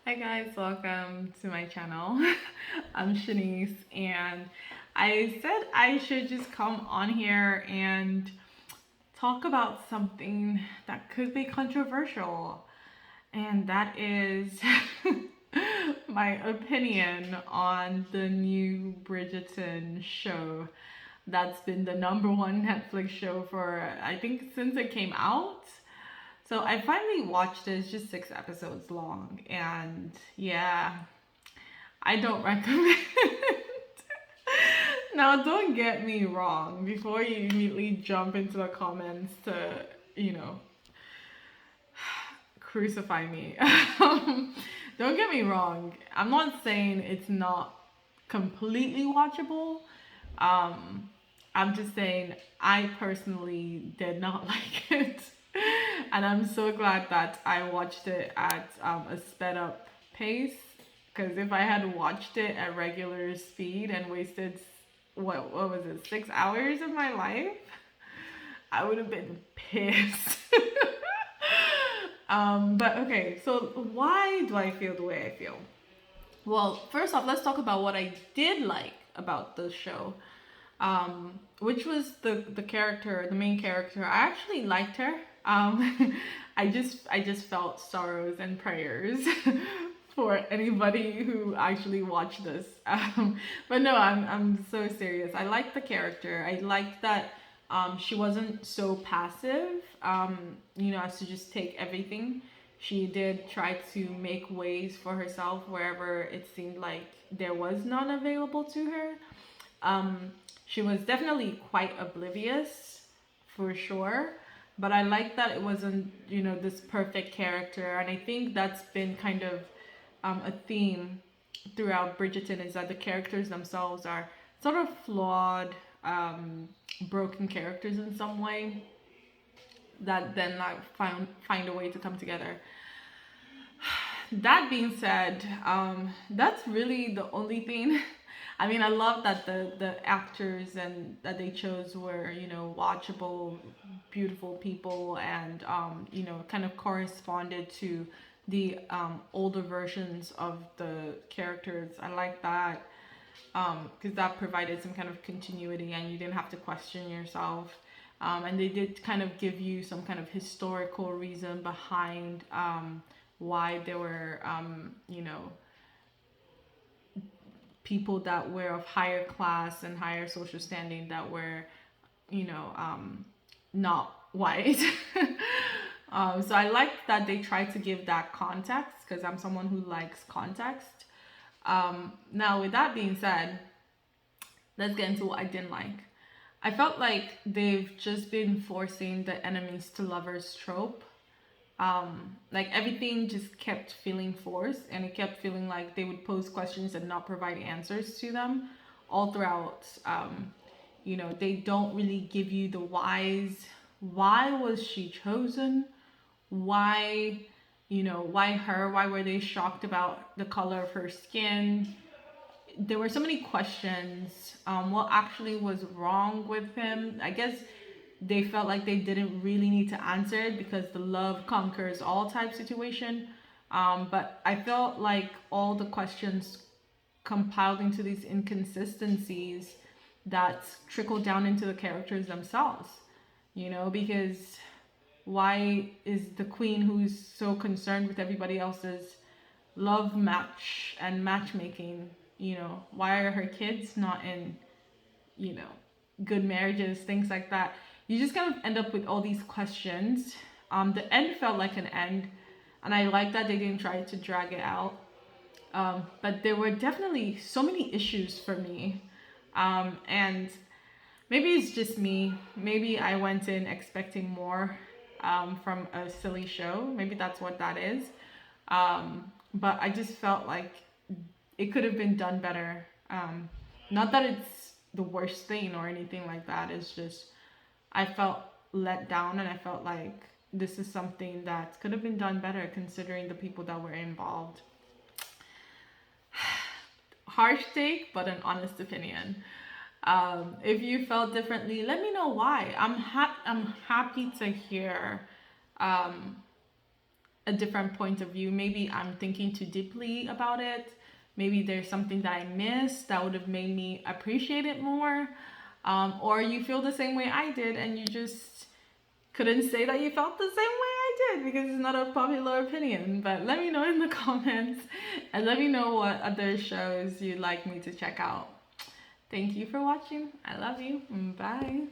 Hi guys, welcome to my channel. I'm Shanice and I said I should just come on here and talk about something that could be controversial, and that is my opinion on the new Bridgerton show that's been the number one Netflix show for I think since it came out. So I finally watched it. It's just 6 episodes long, and yeah, I don't recommend. Now, don't get me wrong. Before you immediately jump into the comments to, you know, crucify me, don't get me wrong. I'm not saying it's not completely watchable. Um, I'm just saying I personally did not like it. And I'm so glad that I watched it at a sped up pace. Because if I had watched it at regular speed and wasted, what was it, 6 hours of my life, I would have been pissed. But okay, so why do I feel the way I feel? Well, first off, let's talk about what I did like about the show, which was the character, the main character. I actually liked her. I just felt sorrows and prayers for anybody who actually watched this. But no, I'm so serious. I liked the character. I liked that she wasn't so passive. As to just take everything. She did try to make ways for herself wherever it seemed like there was none available to her. Um, she was definitely quite oblivious, for sure. But I like that it wasn't, this perfect character. And I think that's been kind of a theme throughout Bridgerton, is that the characters themselves are sort of flawed, broken characters in some way that then like find a way to come together. That being said, that's really the only thing. I mean, I love that the actors and that they chose were, watchable, beautiful people, and kind of corresponded to the older versions of the characters. I like that because that provided some kind of continuity, and you didn't have to question yourself. And they did kind of give you some kind of historical reason behind why there were, people that were of higher class and higher social standing that were, not white. So I like that they tried to give that context because I'm someone who likes context. Now, with that being said, let's get into what I didn't like. I felt like they've just been forcing the enemies to lovers trope. Like everything just kept feeling forced, and it kept feeling like they would pose questions and not provide answers to them all throughout. They don't really give you the whys. Why was she chosen? Why, why her? Why were they shocked about the color of her skin? There were so many questions. What actually was wrong with him? I guess they felt like they didn't really need to answer it because the love conquers all type situation. But I felt like all the questions compiled into these inconsistencies that trickle down into the characters themselves. Because why is the queen, who's so concerned with everybody else's love match and matchmaking, why are her kids not in, you know, good marriages, things like that. You just kind of end up with all these questions. The end felt like an end, and I like that they didn't try to drag it out. But there were definitely so many issues for me. And maybe it's just me. Maybe I went in expecting more from a silly show. Maybe that's what that is. But I just felt like it could have been done better. Not that it's the worst thing or anything like that. It's just I felt let down, and I felt like this is something that could have been done better considering the people that were involved. Harsh take, but an honest opinion. If you felt differently, let me know why. I'm happy to hear um, a different point of view. Maybe I'm thinking too deeply about it. Maybe there's something that I missed that would have made me appreciate it more. Or you feel the same way I did and you just couldn't say that you felt the same way I did because it's not a popular opinion. But let me know in the comments and let me know what other shows you'd like me to check out. Thank you for watching. I love you. Bye.